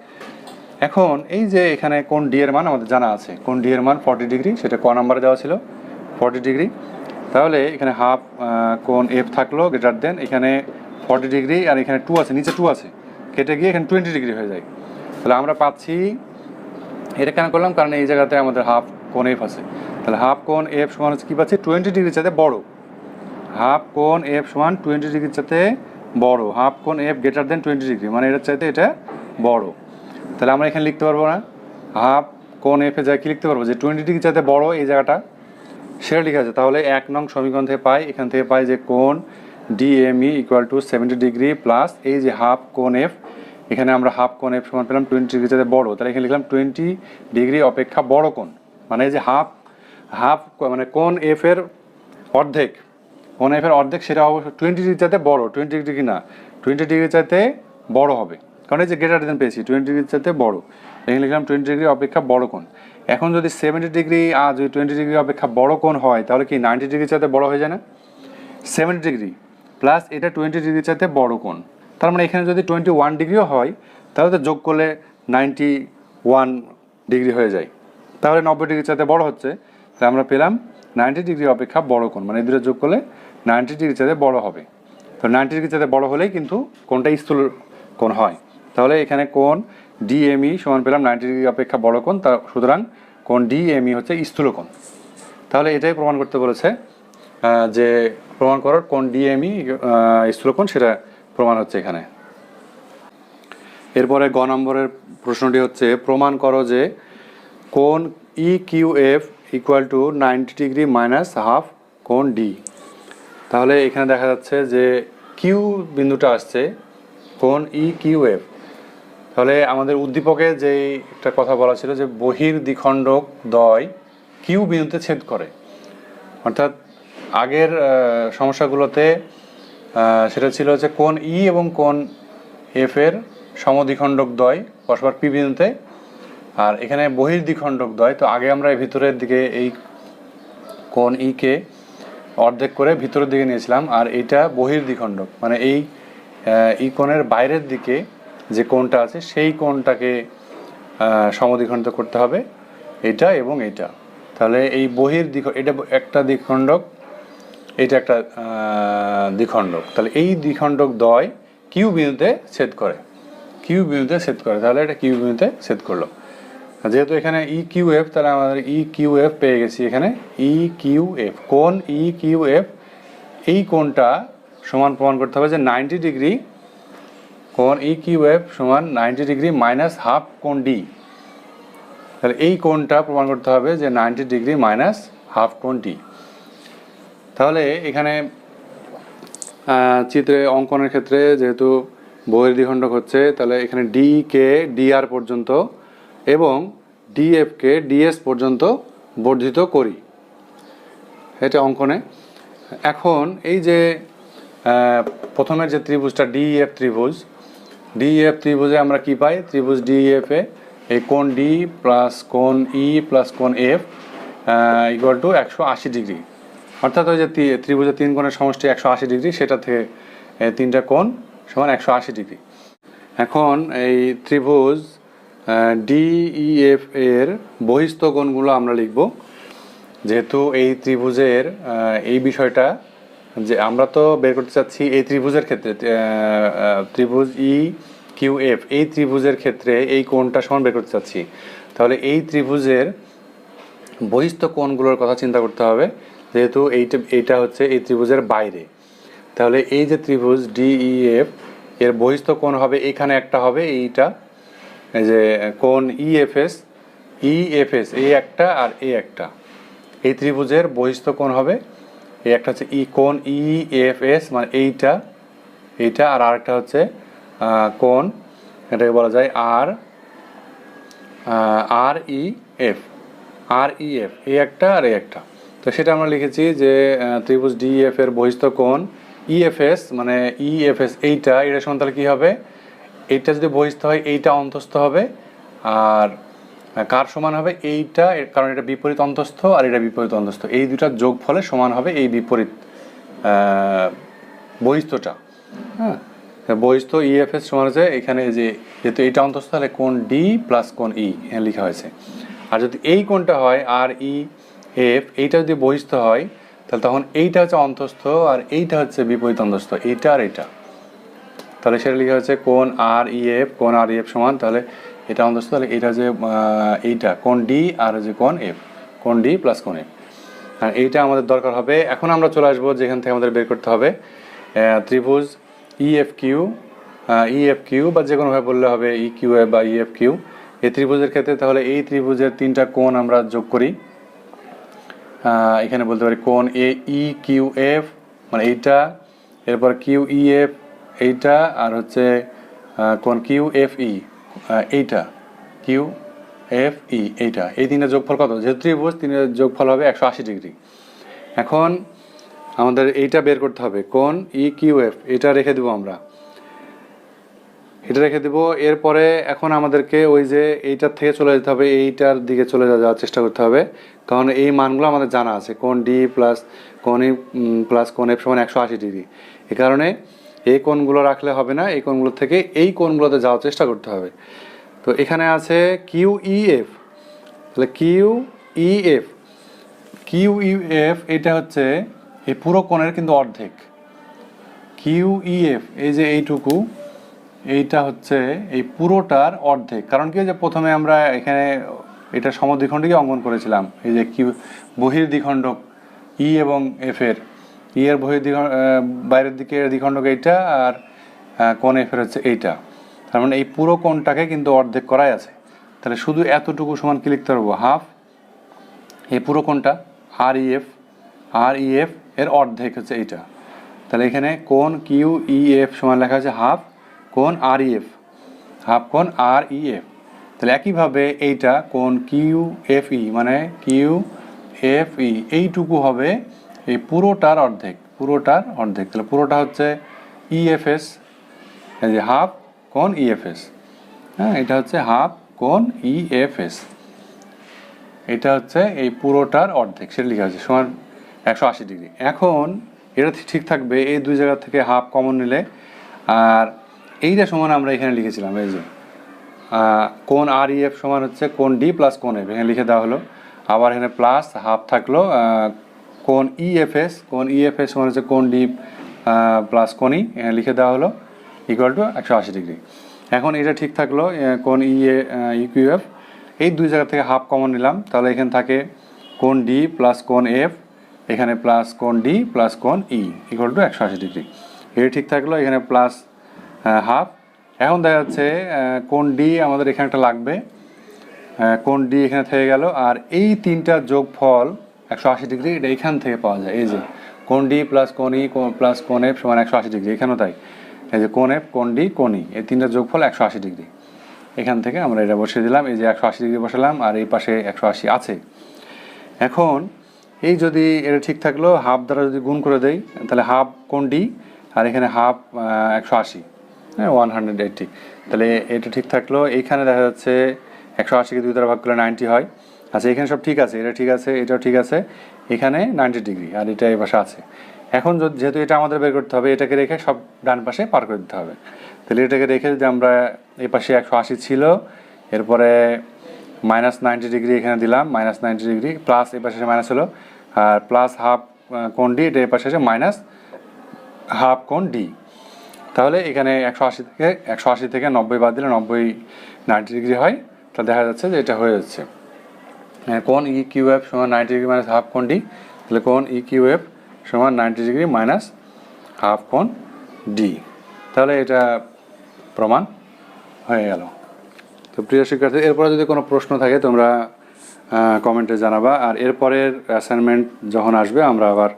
এখন এই যে এখানে কোণ ডি এর মান আমাদের জানা আছে, কোণ ডি এর মান 40 ডিগ্রি, সেটা ক নাম্বারে দেওয়া ছিল 40 ডিগ্রি। তাহলে এখানে হাফ কোণ এফ থাকলো গ্রেটার দেন, এখানে 40 ডিগ্রি আর এখানে 2 আছে, নিচে 2 আছে, কেটে গিয়ে এখানে 20 ডিগ্রি হয়ে যায়। তাহলে আমরা পাচ্ছি, এটা কেন করলাম, কারণ এই জায়গাতে আমাদের হাফ কোণ এফ আছে। তাহলে হাফ কোণ এফ সমান হচ্ছে কী পাচ্ছি, 20 ডিগ্রির চাইতে বড়। হাফ কোণ এফ সমান 20 ডিগ্রির চাইতে বড়, হাফ কোণ এফ গ্রেটার দেন 20 ডিগ্রি, মানে এটার চাইতে এটা বড়। তাহলে আমরা এখানে লিখতে পারবো না, হাফ কোণ এফে যায় কি লিখতে পারবো, যে 20 ডিগ্রি চাইতে বড় এই জায়গাটা, সেটা লিখা আছে। তাহলে 1 নং সমীকরণ থেকে পাই, এখান থেকে পাই যে কোণ DME equal to 70 degree plus এই যে হাফ কোণ এফ, এখানে আমরা হাফ কোণ এফ সমান পেলাম 20 ডিগ্রি চাইতে বড়, তাহলে এখানে লিখলাম 20 ডিগ্রি অপেক্ষা বড় কোণ, মানে এই যে হাফ মানে কোণ এফ এর অর্ধেক, কোণ এফ এর অর্ধেক সেটা অবশ্যই 20 ডিগ্রি চাইতে বড়, 20 ডিগ্রি না 20 ডিগ্রি চাইতে বড় হবে, কারণ এই যে গ্রেটার দেন পেয়েছি 20 ডিগ্রি চাইতে বড়, এখানে লিখলাম 20 ডিগ্রি অপেক্ষা বড় কোণ। এখন যদি 70 ডিগ্রি আর যদি 20 ডিগ্রি অপেক্ষা বড় কোণ হয়, তাহলে কি 90 ডিগ্রি চাইতে বড় হয়ে যায় না? 70 ডিগ্রি প্লাস এটা 20 ডিগ্রি চাইতে বড় কোণ, তার মানে এখানে যদি 21 ডিগ্রিও হয়, তাহলে তো যোগ করলে 91 ডিগ্রি হয়ে যায়, তাহলে 90 ডিগ্রি চাইতে বড় হচ্ছে। তাই আমরা পেলাম 90 ডিগ্রি অপেক্ষা বড় কোণ, মানে এই দুটো যোগ করলে 90 ডিগ্রি চাইতে বড় হবে। তো 90 ডিগ্রি চাইতে বড় হলেই কিন্তু কোণটা স্থূল কোণ হয়। তাহলে এখানে কোণ ডিএমই সমান পেলাম 90 ডিগ্রি অপেক্ষা বড় কোণ, তা সুতরাং কোণ ডিএমই হচ্ছে স্থূল কোণ। তাহলে এটাই প্রমাণ করতে বলেছে, যে প্রমাণ করার কোণ ডিএমই স্থূল কোণ, সেটা প্রমাণ হচ্ছে এখানে। এরপরে গ নম্বরের প্রশ্নটি হচ্ছে প্রমাণ করো যে কোণ E Q F equal to 90 degree minus half কোণ ডি। তাহলে এখানে দেখা যাচ্ছে যে কিউ বিন্দুটা আসছে কোণ ই কিউ এফ। তাহলে আমাদের উদ্দীপকে যে একটা কথা বলা ছিল যে বহির দ্বিখণ্ডক দ্বয় কিউ বিন্দুতে ছেদ করে, অর্থাৎ আগের সমস্যাগুলোতে সেটা ছিল যে কোণ ই এবং কোণ এফ এর সমদ্বিখণ্ডক দ্বয় পরস্পর পি বিন্দুতে, আর এখানে বহির দ্বিখণ্ডক দ্বয়। তো আগে আমরা ভিতরের দিকে এই কোণ ই কে অর্ধেক করে ভিতরের দিকে নিয়েছিলাম, আর এইটা বহির দ্বিখণ্ডক, মানে এই কোণের বাইরের দিকে যে কোণটা আছে সেই কোণটাকে সমদ্বিখণ্ডিত করতে হবে, এটা এবং এইটা। তাহলে এই বহির এটা একটা দ্বিখণ্ডক, এটা একটা দ্বিখণ্ডক, তাহলে এই দ্বিখণ্ডক দ্বয় কিউ বিন্দুতে ছেদ করে, তাহলে এটা কিউ বিন্দুতে ছেদ করলো। যেহেতু এখানে ই কিউ এফ, তাহলে আমাদের ই কিউ এফ পেয়ে গেছি। এখানে ই কিউ এফ, কোণ ই কিউ এফ, এই কোণটা সমান প্রমাণ করতে হবে যে 90 ডিগ্রি, কোণ ই কিউ এফ সমান 90 ডিগ্রি মাইনাস হাফ কোণ ডি। তাহলে এই কোণটা প্রমাণ করতে হবে যে 90 ডিগ্রি মাইনাস হাফ কোণ ডি। তাহলে এখানে চিত্রে অঙ্কনের ক্ষেত্রে যেহেতু বহির দ্বিখণ্ডক হচ্ছে, তাহলে এখানে ডি কে ডিআর পর্যন্ত এবং ডিএফ কে ডিএস পর্যন্ত বর্ধিত করি, এটা অঙ্কনে। এখন এই যে প্রথমের যে ত্রিভুজটা ডিএফ ত্রিভুজ, ডিএফ ত্রিভুজে আমরা কি পাই? ত্রিভুজ ডিএফ এ এই কোণ ডি প্লাস কোণ ই প্লাস কোণ এফ ইকুয়াল টু 180 ডিগ্রি, অর্থাৎ ওই যে ত্রিভুজের তিন কোণের সমষ্টি 180 ডিগ্রি, সেটা থেকে তিনটা কোণ সমান 180 ডিগ্রি। এখন এই ত্রিভুজ ডিইএফ এর বহিস্থ কোণগুলো আমরা লিখব, যেহেতু এই ত্রিভুজের এই বিষয়টা যে আমরা তো বের করতে চাচ্ছি এই ত্রিভুজের ক্ষেত্রে, ত্রিভুজ ই কিউ এফ এই ত্রিভুজের ক্ষেত্রে এই কোণটা সমান বের করতে চাচ্ছি, তাহলে এই ত্রিভুজের বহিস্থ কোণগুলোর কথা চিন্তা করতে হবে, যেহেতু এইটা হচ্ছে এই ত্রিভুজের বাইরে। তাহলে এই যে ত্রিভুজ ডিইএফ এর বহিস্থ কোণ হবে, এখানে একটা হবে এইটা, এই যে কোণ ইএফএস এই একটা আর এই একটা, এই ত্রিভুজের বহিস্থ কোণ হবে এই একটা হচ্ছে কোণ ইএফএস, মানে এইটা আর আরেকটা হচ্ছে কোণ, এটাকে বলা যায় আর ইএফ এই একটা আর এই একটা। তো সেটা আমরা লিখেছি যে ত্রিভুজ ডিএফ এর বহিস্থ কোণ ইএফএস, মানে ইএফএস এইটা সমান, তাহলে কী হবে? এইটা যদি বহিস্থ হয় এইটা অন্তস্থ হবে, আর কার সমান হবে? এইটা, কারণ এটা বিপরীত অন্তস্থ আর এটা বিপরীত অন্তস্থ, এই দুটার যোগফলে সমান হবে এই বিপরীত বহিস্থটা। হ্যাঁ, বহিস্থ ইএফএস সমান হচ্ছে এখানে যে যেহেতু এইটা অন্তস্থ, তাহলে কোণ ডি প্লাস কোণ ই এখানে লেখা হয়েছে। আর যদি এই কোণটা হয় আর ই এফ, এইটা যদি বহিস্থ হয় তাহলে তখন এইটা হচ্ছে অন্তস্থ আর এইটা হচ্ছে বিপরীত অন্তস্থ, এইটা আর এইটা, তাহলে সেটা লেখা হচ্ছে কোণ আর ইএফ সমান, তাহলে এটা অন্তস্থ, তাহলে এটা যে এইটা কোণ ডি আর যে কোণ ডি প্লাস কোণ এফ, আর এইটা আমাদের দরকার হবে। এখন আমরা চলে আসবো যেখান থেকে আমাদের বের করতে হবে ত্রিভুজ ইএফ কিউ বা যে কোনোভাবে বললে হবে ই কিউ এফ বা ইএফ কিউ, এই ত্রিভুজের ক্ষেত্রে। তাহলে এই ত্রিভুজের তিনটা কোণ আমরা যোগ করি, এখানে বলতে পারি কোণ ই কিউ এফ মানে এইটা, এরপর কিউ ই এফ এইটা, আর হচ্ছে কোণ কিউ এফ ই এইটা, কিউ এফ ই এইটা, এই তিনটা যোগফল কত? যেহেতু ত্রিভুজ, তিনটা যোগফল হবে 180 ডিগ্রি। এখন আমাদের এইটা বের করতে হবে, কোণ ই কিউ এফ, এটা রেখে দেবো আমরা, এটা রেখে দেবো। এরপরে এখন আমাদেরকে ওই যে এইটার থেকে চলে যেতে হবে, এইটার দিকে চলে যাওয়ার চেষ্টা করতে হবে, কারণ এই মানগুলো আমাদের জানা আছে, কোণ ডি প্লাস কোণ ই প্লাস কোণ এফ সমান 180 ডিগ্রি। এই কারণে এই কোণগুলো রাখলে হবে না, এই কোণগুলো থেকে এই কোণগুলোতে যাওয়ার চেষ্টা করতে হবে। তো এখানে আছে কিউ ই এফ, তাহলে কিউ ই এফ এটা হচ্ছে এই পুরো কোণের কিন্তু অর্ধেক। কিউ ই এফ এই যে এইটুকু, এইটা হচ্ছে এই পুরোটার অর্ধেক। কারণ কি, যে প্রথমে আমরা এখানে এটা সমদ্বিখণ্ডকই অঙ্কন করেছিলাম, এই যে কিউ বহির দ্বিখণ্ডক ই এবং এফ এর, ই এর বাইরের দিকের দ্বিখণ্ডক এইটা আর কোণ এফ এর হচ্ছে এইটা, তার মানে এই পুরো কোণটাকে কিন্তু অর্ধেক করাই আছে। তাহলে শুধু এতটুকু সমান কি লিখতে পারবো? হাফ এই পুরো কোণটা আর ই এফ এর অর্ধেক হচ্ছে এইটা। তাহলে এখানে কোণ কিউ ই এফ সমান লেখা আছে হাফ কোণ আর ই এফ, তাহলে একইভাবে এইটা কোণ কিউ এফ ই মানে কিউ এফ ই এইটুকু হবে এই পুরোটার অর্ধেক, তাহলে পুরোটা হচ্ছে ইএফএস, এই যে হাফ কোণ ইএফএস, হ্যাঁ এটা হচ্ছে হাফ কোণ ইএফএস, এটা হচ্ছে এই পুরোটার অর্ধেক, সেটা লেখা আছে সমান 180 ডিগ্রি। এখন এটা ঠিক থাকবে, এই দুই জায়গা থেকে হাফ কমন নিলে, আর এইটা সমান আমরা এখানে লিখেছিলাম, এই যে কোণ আর ই এফ সমান হচ্ছে কোণ ডি প্লাস কোণ এফ, এখানে লিখে দেওয়া হলো। আবার এখানে প্লাস হাফ থাকলো কোণ ইএফএস সমান হচ্ছে কোণ ডি প্লাস কোণ ই, এখানে লিখে দেওয়া হলো ইকুয়াল টু 180 ডিগ্রি। এখন এটা ঠিক থাকলো, কোণ ইকিউএফ এই দুই জায়গা থেকে হাফ কমন নিলাম, তাহলে এখানে থাকে কোণ ডি প্লাস কোণ এফ, এখানে প্লাস কোণ ডি প্লাস কোণ ই ইকুয়াল টু 180 ডিগ্রি। এটা ঠিক থাকলো, এখানে প্লাস হাফ। এখন দেখা যাচ্ছে কোণ ডি আমাদের এখানে একটা লাগবে, কোণ ডি এখানে থেকে গেল, আর এই তিনটা যোগফল 180 ডিগ্রি এটা এখান থেকে পাওয়া যায়, এই যে কোণ ডি প্লাস কোণ ই প্লাস কোণ এফ সমান 180 ডিগ্রি, এখানেও তাই। এই যে কোণ এফ, কোণ ডি, কোণ ই, এই তিনটা যোগফল 180 ডিগ্রি। এখান থেকে আমরা এটা বসিয়ে দিলাম, এই যে 180 ডিগ্রি বসালাম, আর এই পাশে 180 আছে। এখন এই যদি এটা ঠিক থাকলো, হাফ দ্বারা যদি গুণ করে দেই, তাহলে হাফ কোণ ডি, আর এখানে হাফ 180, হ্যাঁ 180, তাহলে এটা ঠিক থাকলো। এইখানে দেখা যাচ্ছে 180কে 2 দ্বারা ভাগ করলে 90 হয়। আচ্ছা, এখানে সব ঠিক আছে, এটা ঠিক আছে, এটাও ঠিক আছে, এখানে 90 ডিগ্রি, আর এটা এই পাশে আছে। এখন যেহেতু এটা আমাদের বের করতে হবে, এটাকে রেখে সব ডান পাশে পার করে দিতে হবে। তাহলে এটাকে রেখে যদি আমরা এই পাশে 180 ছিল, এরপরে -90 ডিগ্রি এখানে দিলাম, -90 ডিগ্রি, প্লাস এই পাশে মাইনাস হলো, আর প্লাস হাফ কোণ ডি, এটা এই পাশে এসে মাইনাস হাফ কোণ ডি। তাহলে এখানে 180 থেকে 90 বাদ দিলে 90 ডিগ্রি হয়। তাহলে দেখা যাচ্ছে যে এটা হয়ে যাচ্ছে কোণ ই কিউ এফ সমান 90 ডিগ্রি মাইনাস হাফ কোণ ডি। তাহলে কোণ ই কিউ এফ সমান 90 ডিগ্রি মাইনাস হাফ কোণ ডি। তাহলে এটা প্রমাণ হয়ে গেল। তো প্রিয় শিক্ষার্থী, এরপরে যদি কোনো প্রশ্ন থাকে তোমরা কমেন্টে জানাবা, আর এরপরের অ্যাসাইনমেন্ট যখন আসবে আমরা আবার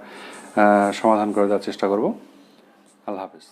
সমাধান করে দেওয়ার চেষ্টা করব। আল্লাহ হাফিজ।